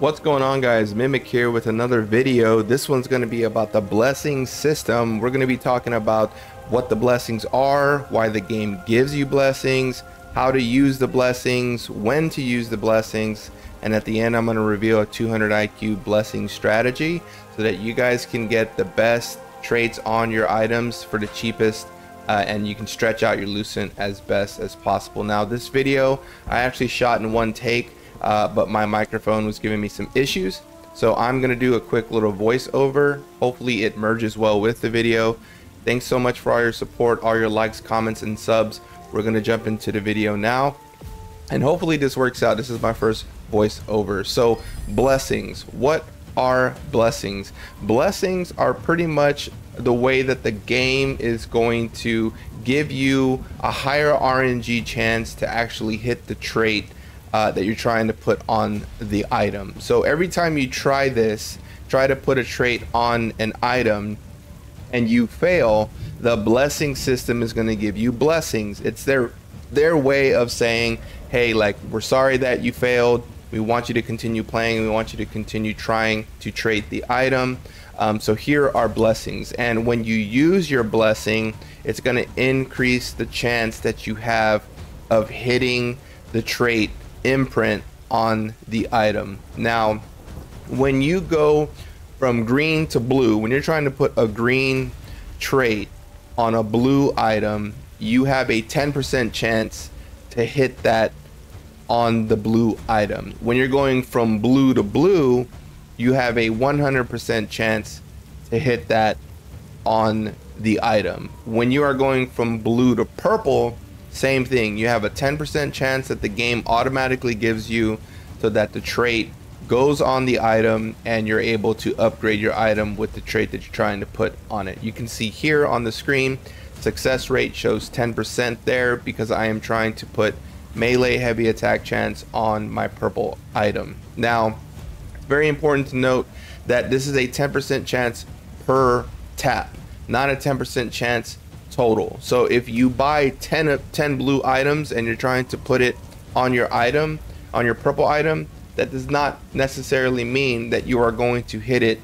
What's going on, guys? Mimic here with another video. This one's going to be about the blessing system. We're going to be talking about what the blessings are, why the game gives you blessings, how to use the blessings, when to use the blessings, and at the end I'm going to reveal a 200 IQ blessing strategy so that you guys can get the best traits on your items for the cheapest, and you can stretch out your lucent as best as possible. Now, this video I actually shot in one take, but my microphone was giving me some issues, so I'm gonna do a quick little voiceover. Hopefully it merges well with the video. Thanks so much for all your support, all your likes, comments, and subs. We're gonna jump into the video now, and hopefully this works out. This is my first voiceover. So, blessings. What are blessings? Blessings are pretty much the way that the game is going to give you a higher RNG chance to actually hit the trait that you're trying to put on the item. So every time you try to put a trait on an item and you fail, the blessing system is going to give you blessings. It's their way of saying, hey, like, we're sorry that you failed. We want you to continue playing. We want you to continue trying to trait the item. So here are blessings. And when you use your blessing, it's going to increase the chance that you have of hitting the trait imprint on the item. Now, when you go from green to blue, when you're trying to put a green trait on a blue item, you have a 10% chance to hit that on the blue item. When you're going from blue to blue, you have a 100% chance to hit that on the item. When you are going from blue to purple, same thing. You have a 10% chance that the game automatically gives you so that the trait goes on the item and you're able to upgrade your item with the trait that you're trying to put on it. You can see here on the screen, success rate shows 10% there because I am trying to put melee heavy attack chance on my purple item. Now, very important to note that this is a 10% chance per tap, not a 10% chance total. So if you buy 10 blue items and you're trying to put it on your item, on your purple item, that does not necessarily mean that you are going to hit it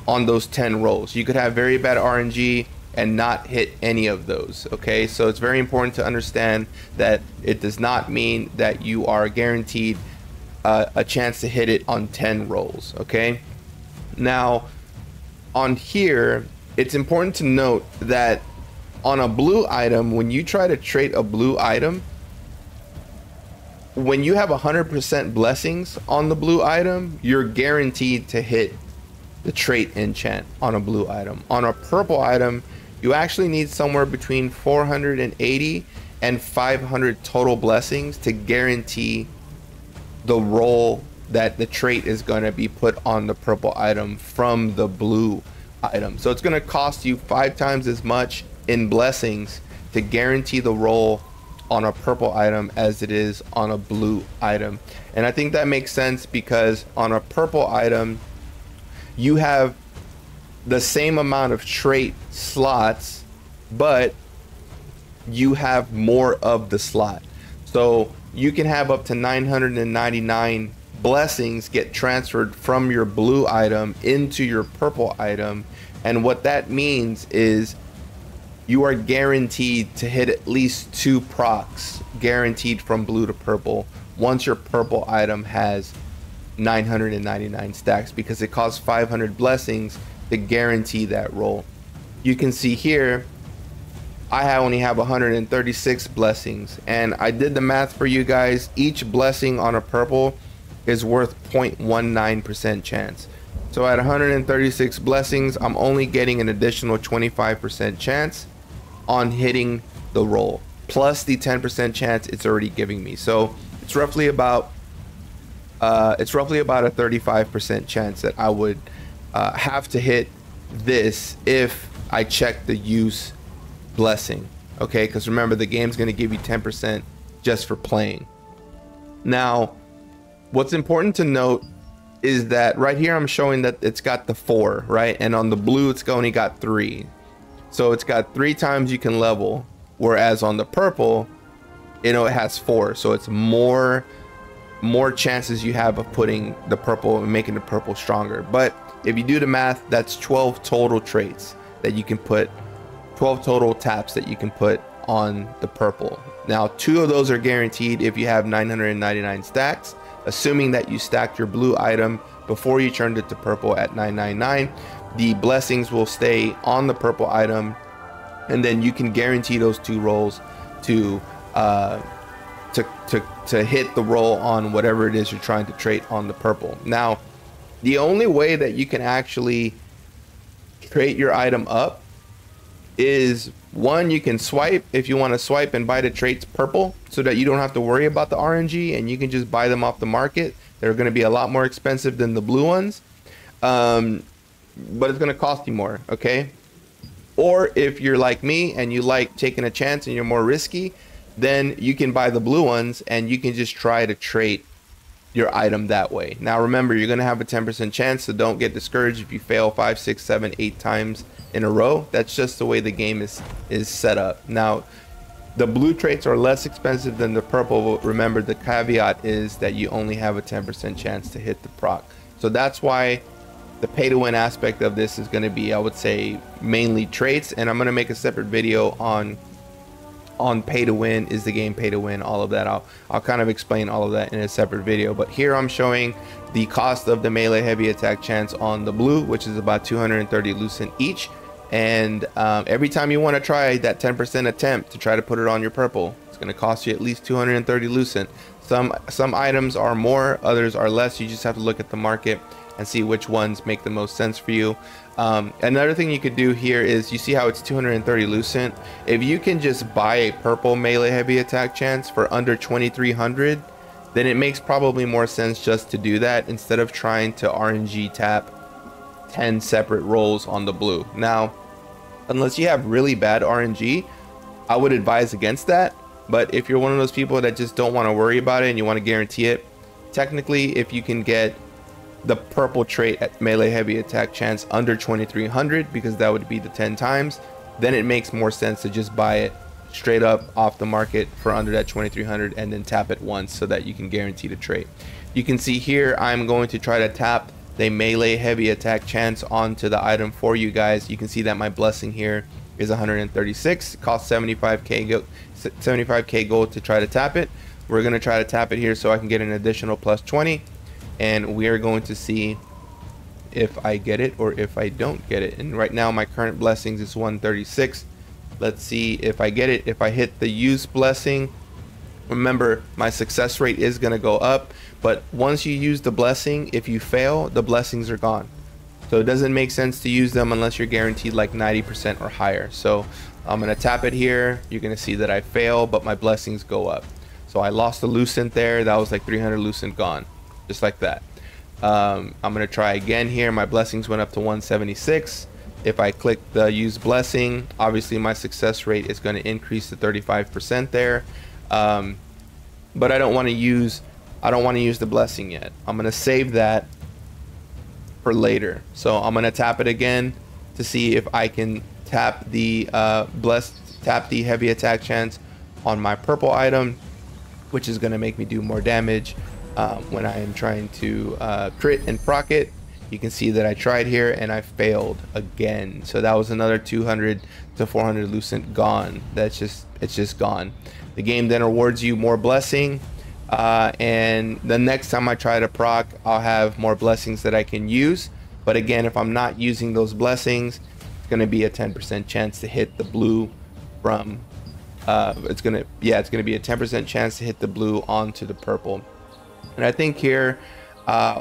on those 10 rolls. You could have very bad RNG and not hit any of those. Okay, so it's very important to understand that it does not mean that you are guaranteed a chance to hit it on 10 rolls. Okay, now on here, it's important to note that on a blue item, when you try to trait a blue item, when you have 100% blessings on the blue item, you're guaranteed to hit the trait enchant on a blue item. On a purple item, you actually need somewhere between 480 and 500 total blessings to guarantee the roll that the trait is going to be put on the purple item from the blue item. So it's going to cost you 5 times as much in blessings to guarantee the roll on a purple item as it is on a blue item. And I think that makes sense because on a purple item you have the same amount of trait slots, but you have more of the slot. So you can have up to 999 blessings get transferred from your blue item into your purple item. And what that means is you are guaranteed to hit at least 2 procs, guaranteed from blue to purple, once your purple item has 999 stacks, because it costs 500 blessings to guarantee that roll. You can see here, I only have 136 blessings, and I did the math for you guys. Each blessing on a purple is worth 0.19% chance. So at 136 blessings, I'm only getting an additional 25% chance on hitting the roll, plus the 10% chance it's already giving me. So it's roughly about a 35% chance that I would have to hit this if I check the use blessing. Okay, because remember, the game's going to give you 10% just for playing. Now, what's important to note is that right here I'm showing that it's got the 4, right? And on the blue it's only got 3. So it's got 3 times you can level, whereas on the purple, it has 4. So it's more more chances you have of putting the purple and making the purple stronger. But if you do the math, that's 12 total traits that you can put, 12 total taps that you can put on the purple. Now 2 of those are guaranteed if you have 999 stacks, assuming that you stacked your blue item before you turned it to purple at 999. The blessings will stay on the purple item, and then you can guarantee those 2 rolls to hit the roll on whatever it is you're trying to trait on the purple. Now, the only way that you can actually trait your item up is, one, you can swipe if you want to swipe and buy the traits purple so that you don't have to worry about the RNG and you can just buy them off the market. They're going to be a lot more expensive than the blue ones, but it's going to cost you more, okay? Or if you're like me and you like taking a chance and you're more risky, then you can buy the blue ones and you can just try to trait your item that way. Now remember, you're going to have a 10% chance, so don't get discouraged if you fail 5, 6, 7, 8 times in a row. That's just the way the game is set up. Now the blue traits are less expensive than the purple, but remember the caveat is that you only have a 10% chance to hit the proc. So that's why the pay to win aspect of this is going to be, I would say, mainly traits, and I'm going to make a separate video on pay to win. Is the game pay to win? All of that, I'll kind of explain all of that in a separate video. But here I'm showing the cost of the melee heavy attack chance on the blue, which is about 230 lucent each. And every time you want to try that 10% attempt to try to put it on your purple, it's going to cost you at least 230 lucent. Some items are more, others are less. You just have to look at the market and see which ones make the most sense for you. Another thing you could do here is, you see how it's 230 lucent. If you can just buy a purple melee heavy attack chance for under 2300, then it makes probably more sense just to do that instead of trying to RNG tap 10 separate rolls on the blue. Now, unless you have really bad RNG, I would advise against that. But if you're one of those people that just don't want to worry about it and you want to guarantee it, technically, if you can get the purple trait at melee heavy attack chance under 2300, because that would be the 10 times, then it makes more sense to just buy it straight up off the market for under that 2300 and then tap it once so that you can guarantee the trait. You can see here I'm going to try to tap the melee heavy attack chance onto the item for you guys. You can see that my blessing here is 136. It costs 75k gold to try to tap it. We're going to try to tap it here so I can get an additional plus 20, and we are going to see if I get it or if I don't get it. And right now my current blessings is 136. Let's see if I get it. If I hit the use blessing, remember my success rate is going to go up, but once you use the blessing, if you fail, the blessings are gone. So it doesn't make sense to use them unless you're guaranteed like 90% or higher. So I'm going to tap it here. You're going to see that I fail, but my blessings go up. So I lost a lucent there. That was like 300 lucent gone, just like that. I'm going to try again here. My blessings went up to 176. If I click the use blessing, obviously my success rate is going to increase to 35% there. But I don't want to use the blessing yet. I'm going to save that for later. So I'm going to tap it again to see if I can tap the the heavy attack chance on my purple item, which is going to make me do more damage when I am trying to crit and proc it. You can see that I tried here and I failed again. So that was another 200 to 400 lucent gone. It's just gone. The game then rewards you more blessing, and the next time I try to proc, I'll have more blessings that I can use. But again, if I'm not using those blessings, it's going to be a 10% chance to hit the blue from it's going to be a 10% chance to hit the blue onto the purple. And I think here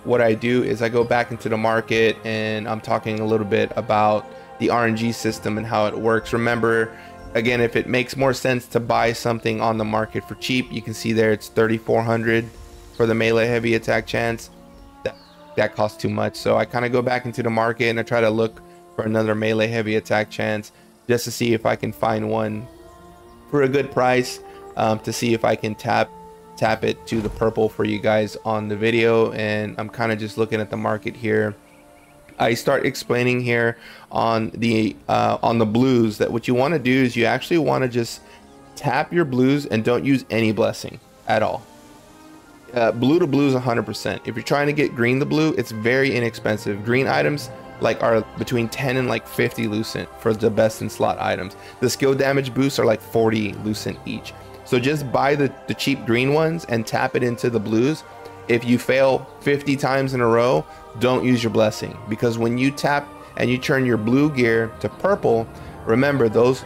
what I do is I go back into the market and I'm talking a little bit about the RNG system and how it works. Remember, again, if it makes more sense to buy something on the market for cheap, you can see there it's 3,400 for the melee heavy attack chance. That costs too much. So I kind of go back into the market and I try to look for another melee heavy attack chance just to see if I can find one for a good price, to see if I can tap it to the purple for you guys on the video. And I'm kind of just looking at the market here. I start explaining here on the blues that what you want to do is you actually want to just tap your blues and don't use any blessing at all. Blue to blue is 100%. If you're trying to get green to blue, it's very inexpensive. Green items like are between 10 and like 50 lucent for the best in slot items. The skill damage boosts are like 40 lucent each. So just buy the cheap green ones and tap it into the blues. If you fail 50 times in a row, don't use your blessing, because when you tap and you turn your blue gear to purple, remember those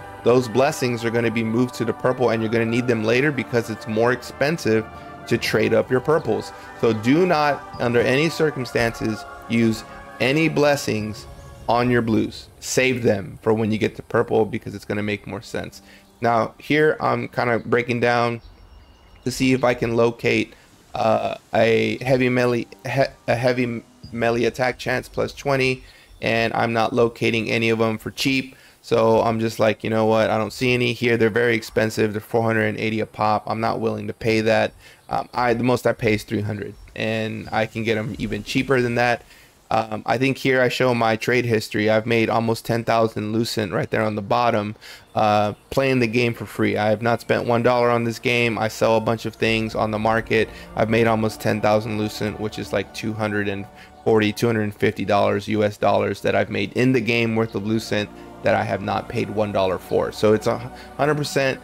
blessings are going to be moved to the purple, and you're going to need them later because it's more expensive to trade up your purples. So do not, under any circumstances, use any blessings on your blues. Save them for when you get to purple, because it's going to make more sense. Now here I'm kind of breaking down to see if I can locate a heavy melee attack chance plus 20, and I'm not locating any of them for cheap. So I'm just like, you know what, I don't see any here. They're very expensive. They're 480 a pop. I'm not willing to pay that. The most I pay is 300, and I can get them even cheaper than that. I think here I show my trade history. I've made almost 10,000 lucent right there on the bottom, playing the game for free. I have not spent $1 on this game. I sell a bunch of things on the market. I've made almost 10,000 lucent, which is like $240, $250 US dollars that I've made in the game worth of lucent that I have not paid $1 for. So it's 100%.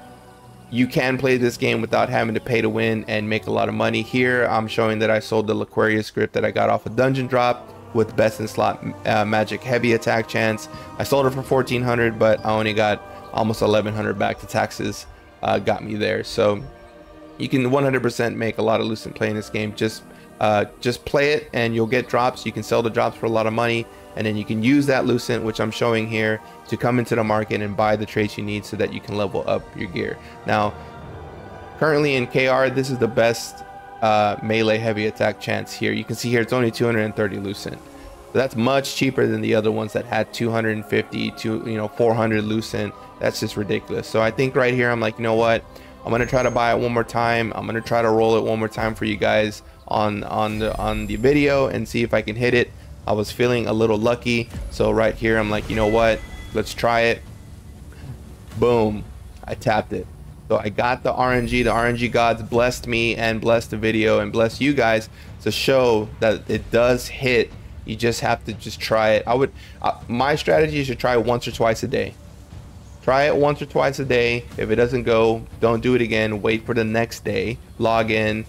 You can play this game without having to pay to win and make a lot of money. Here I'm showing that I sold the Laquaria script that I got off a dungeon drop with best in slot magic heavy attack chance. I sold it for 1,400, but I only got almost 1,100 back. The taxes got me there. So you can 100% make a lot of lucent playing this game. Just play it and you'll get drops. You can sell the drops for a lot of money, and then you can use that lucent, which I'm showing here, to come into the market and buy the traits you need so that you can level up your gear. Now currently in KR, this is the best melee heavy attack chance here. You can see here it's only 230 lucent. So that's much cheaper than the other ones that had 250 to 400 lucent. That's just ridiculous. So I think right here I'm like, you know what, I'm gonna try to buy it one more time. I'm gonna try to roll it one more time for you guys on the video and see if I can hit it. I was feeling a little lucky, so right here I'm like, you know what, let's try it. Boom, I tapped it. So I got the RNG. The RNG gods blessed me and blessed the video and blessed you guys to show that it does hit. You just have to just try it. My strategy is to try it once or twice a day. Try it once or twice a day. If it doesn't go, don't do it again. Wait for the next day. Log in,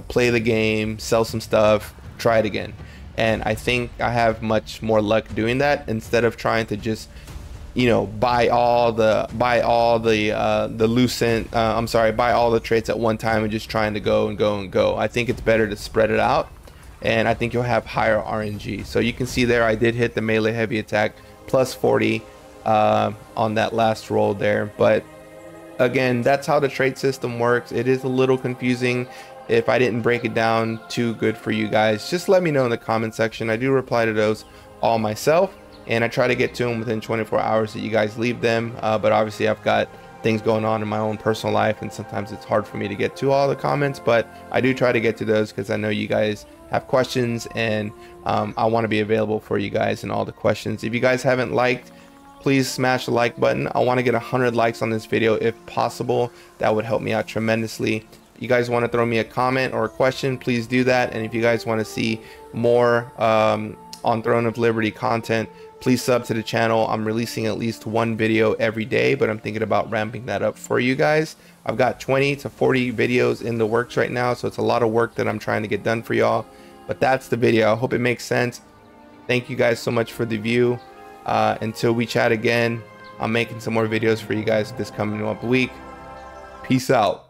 play the game, sell some stuff, try it again. And I think I have much more luck doing that, instead of trying to just buy all the traits at one time and just trying to go and go and go. I think it's better to spread it out, and I think you'll have higher RNG. So you can see there I did hit the melee heavy attack plus 40 on that last roll there. But again, that's how the trait system works. It is a little confusing. If I didn't break it down too good for you guys, just let me know in the comment section. I do reply to those all myself, and I try to get to them within 24 hours that you guys leave them. But obviously I've got things going on in my own personal life, and sometimes it's hard for me to get to all the comments, but I do try to get to those because I know you guys have questions, and I want to be available for you guys and all the questions. If you guys haven't liked, please smash the like button. I want to get 100 likes on this video if possible. That would help me out tremendously. If you guys want to throw me a comment or a question, please do that. And if you guys want to see more on Throne of Liberty content, please sub to the channel. I'm releasing at least one video every day, but I'm thinking about ramping that up for you guys. I've got 20 to 40 videos in the works right now, so it's a lot of work that I'm trying to get done for y'all. But that's the video. I hope it makes sense. Thank you guys so much for the view. Until we chat again, I'm making some more videos for you guys this coming up week. Peace out.